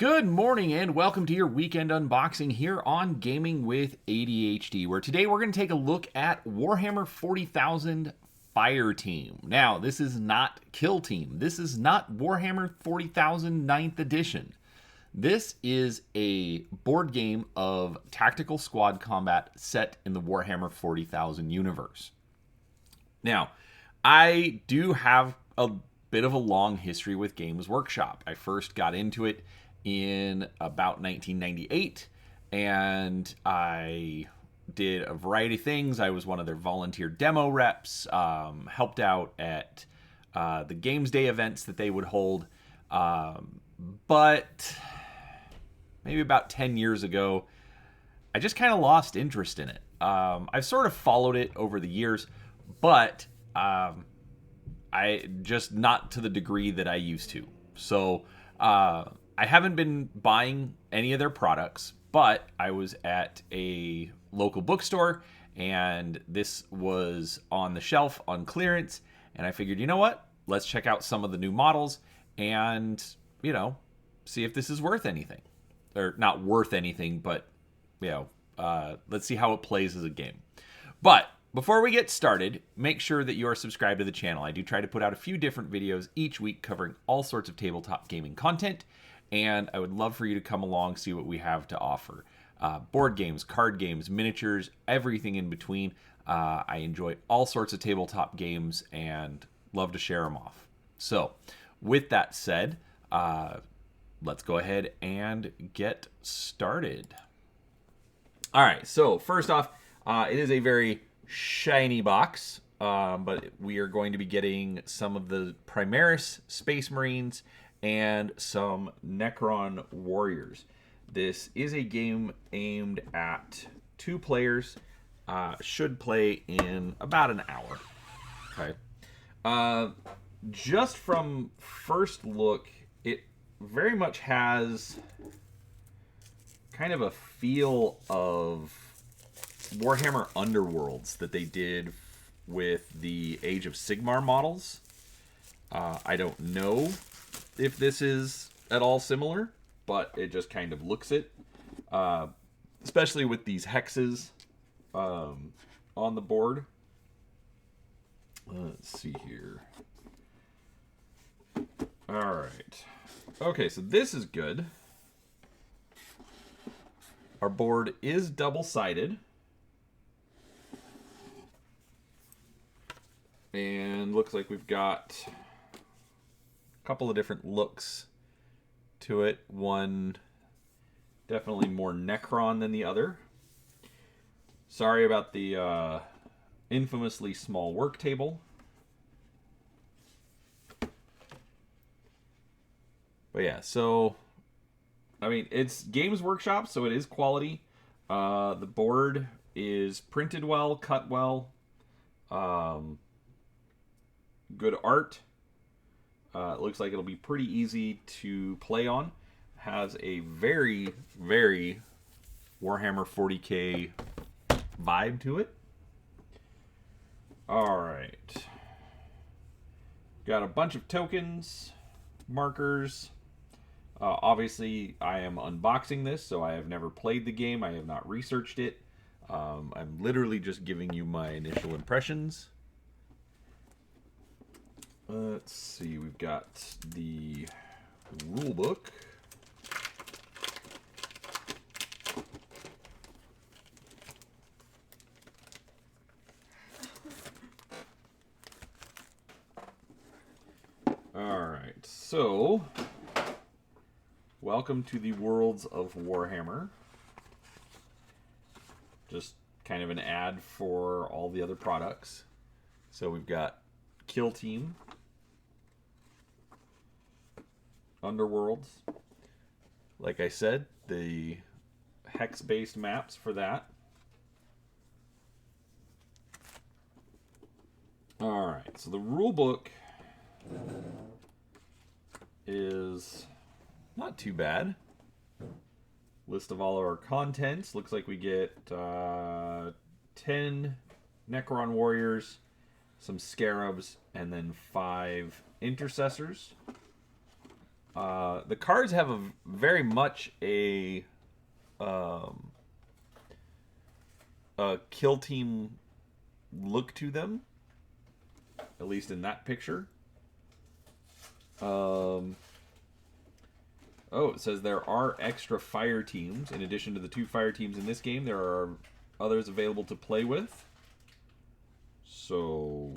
Good morning and welcome to your weekend unboxing here on Gaming with ADHD, where today we're going to take a look at Warhammer 40,000 Fireteam. Now, this is not Kill Team. This is not Warhammer 40,000 9th edition. This is a board game of tactical squad combat set in the Warhammer 40,000 universe. Now, I do have a bit of a long history with Games Workshop. I first got into it in about 1998, and I did a variety of things. I was one of their volunteer demo reps, helped out at the Games Day events that they would hold, but maybe about 10 years ago, I just kind of lost interest in it. I've sort of followed it over the years, but I just not to the degree that I used to. So I haven't been buying any of their products, but I was at a local bookstore and this was on the shelf on clearance, and I figured, you know what? Let's check out some of the new models and, see if this is worth anything. Or not worth anything, but, let's see how it plays as a game. But before we get started, make sure that you are subscribed to the channel. I do try to put out a few different videos each week covering all sorts of tabletop gaming content, and I would love for you to come along, see what we have to offer. Board games, card games, miniatures, everything in between. I enjoy all sorts of tabletop games and love to share them off. So, with that said, let's go ahead and get started. All right, so first off, it is a very shiny box, but we are going to be getting some of the Primaris Space Marines and some Necron Warriors. This is a game aimed at 2 players. Should play in about an hour. Okay. Just from first look, it very much has kind of a feel of Warhammer Underworlds that they did with the Age of Sigmar models. I don't know if this is at all similar, but it just kind of looks it. Especially with these hexes on the board. Let's see here. Alright. Okay, so this is good. Our board is double-sided. And looks like we've got a couple of different looks to it. One definitely more Necron than the other. Sorry about the infamously small work table. But yeah, so it's Games Workshop, so it is quality. The board is printed well, cut well. Good art. It looks like it'll be pretty easy to play on. Has a very, very Warhammer 40k vibe to it. Alright. Got a bunch of tokens, markers. Obviously, I am unboxing this, so I have never played the game. I have not researched it. I'm literally just giving you my initial impressions. Let's see, we've got the rule book. Alright, so welcome to the worlds of Warhammer. Just kind of an ad for all the other products. So we've got Kill Team, Underworlds. Like I said, the hex-based maps for that. Alright, so the rule book is not too bad. List of all our contents. Looks like we get 10 Necron Warriors, some Scarabs, and then 5 Intercessors. The cards have a very much a kill team look to them, at least in that picture. Oh, it says there are extra fire teams. In addition to the 2 fire teams in this game, there are others available to play with. So,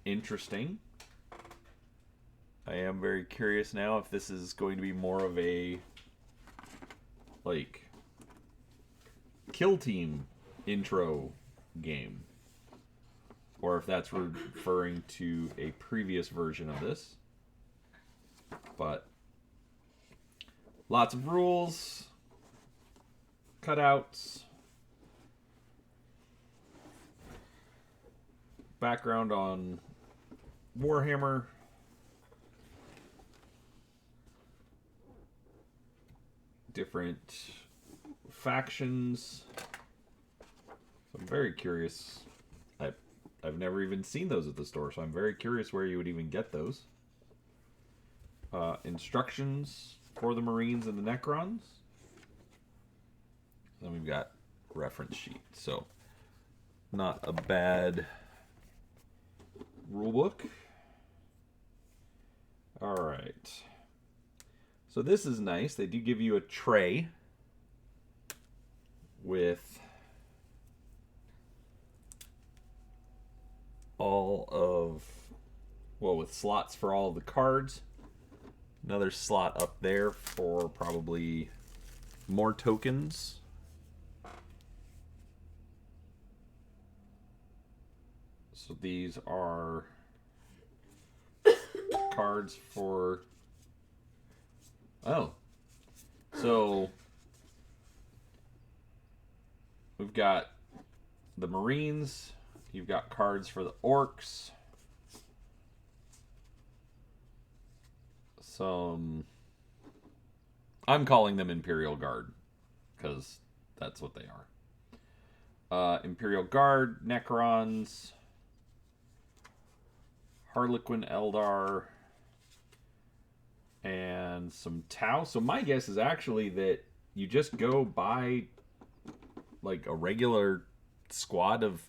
interesting. I am very curious now if this is going to be more of a, like, kill team intro game. Or if that's referring to a previous version of this. But lots of rules, cutouts, background on Warhammer, different factions. So I'm very curious. I've never even seen those at the store, so I'm very curious where you would even get those. Instructions for the Marines and the Necrons. Then we've got reference sheet. So, not a bad rulebook. Alright. So this is nice. They do give you a tray with all of, well, with slots for all of the cards. Another slot up there for probably more tokens. So these are cards for, oh, so we've got the Marines. You've got cards for the Orcs. Some, I'm calling them Imperial Guard because that's what they are. Imperial Guard, Necrons, Harlequin Eldar, and some Tau. So my guess is actually that you just go buy like a regular squad of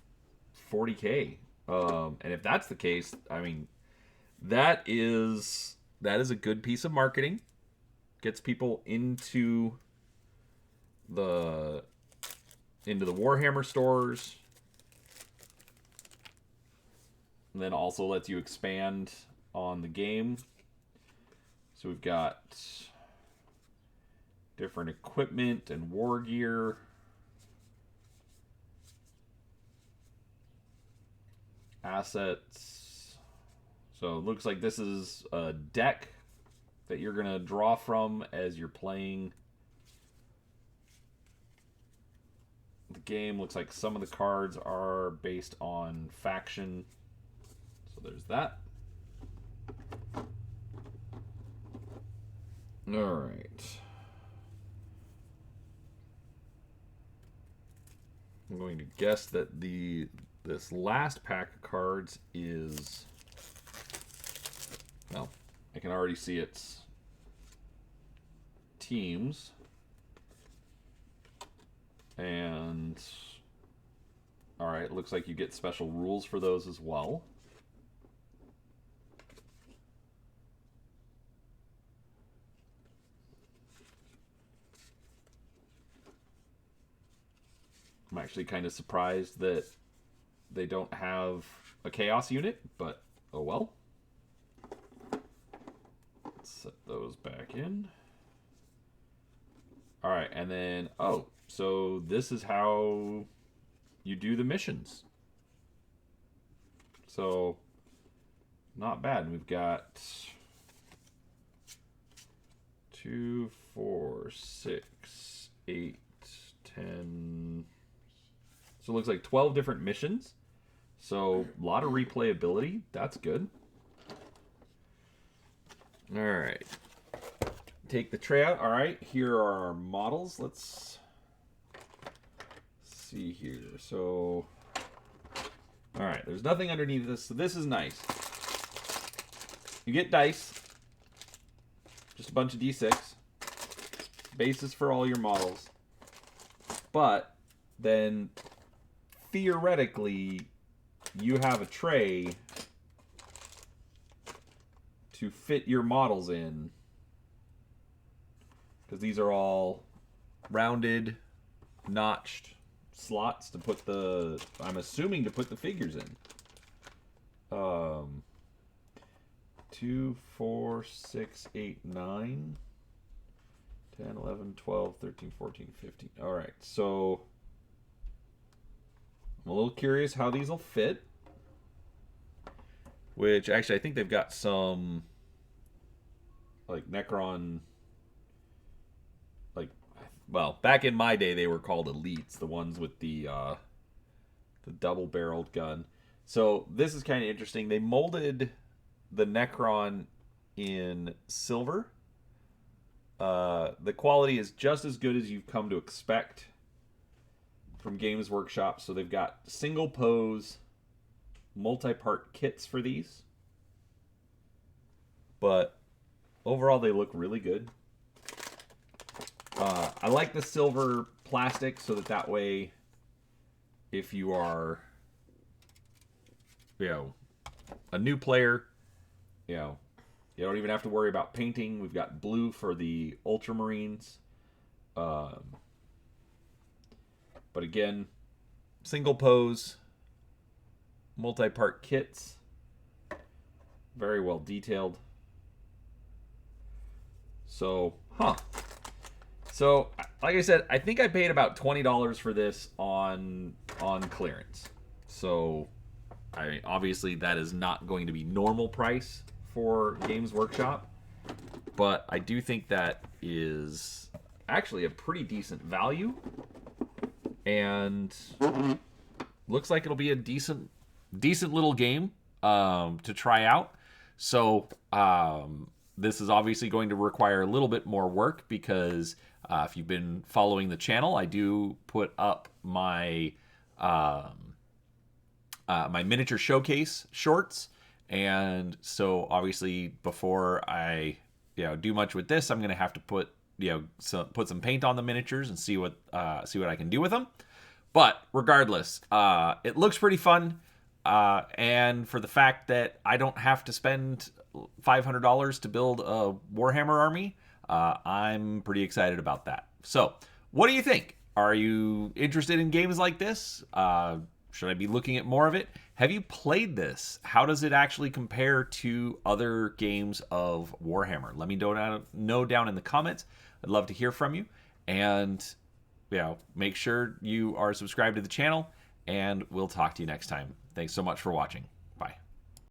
40k. And if that's the case, I mean, that is a good piece of marketing. Gets people into the Warhammer stores. And then also lets you expand on the game. So we've got different equipment and war gear. Assets. So it looks like this is a deck that you're going to draw from as you're playing the game. Looks like some of the cards are based on faction. So there's that. Alright. I'm going to guess that this last pack of cards is, well, I can already see its teams. And, alright, looks like you get special rules for those as well. I'm actually kind of surprised that they don't have a chaos unit, but oh well. Let's set those back in. Alright, and then, oh, so this is how you do the missions. So, not bad. We've got 2, 4, 6, 8, 10. So it looks like 12 different missions. So a lot of replayability. That's good. All right. Take the tray out. All right. Here are our models. Let's see here. So, all right. There's nothing underneath this. So this is nice. You get dice. just a bunch of D6, bases for all your models, but then theoretically you have a tray to fit your models in, because these are all rounded, notched slots to put the, I'm assuming to put the figures in. 2, 4, 6, 8, 9, 10, 11, 12, 13, 14, 15. All right, so I'm a little curious how these will fit. Which, actually, I think they've got some, like, Necron, like, well, back in my day, they were called Elites, the ones with the double-barreled gun. So this is kind of interesting. They molded the Necron in silver. The quality is just as good as you've come to expect from Games Workshop. So they've got single pose, multi-part kits for these. But overall, they look really good. I like the silver plastic so that way, if you are, a new player, you don't even have to worry about painting. We've got blue for the Ultramarines. But again, single pose, multi-part kits, very well detailed. So, So, like I said, I think I paid about $20 for this on clearance. So, I mean, obviously that is not going to be normal price for Games Workshop, but I do think that is actually a pretty decent value, and looks like it'll be a decent little game to try out. So this is obviously going to require a little bit more work, because if you've been following the channel, I do put up my my miniature showcase shorts, and so obviously before I do much with this, I'm gonna have to put put some paint on the miniatures and see what I can do with them. But regardless, it looks pretty fun, and for the fact that I don't have to spend $500 to build a Warhammer army, I'm pretty excited about that. So, what do you think? Are you interested in games like this? Should I be looking at more of it? Have you played this? How does it actually compare to other games of Warhammer? Let me know down in the comments. I'd love to hear from you. And make sure you are subscribed to the channel, and we'll talk to you next time. Thanks so much for watching.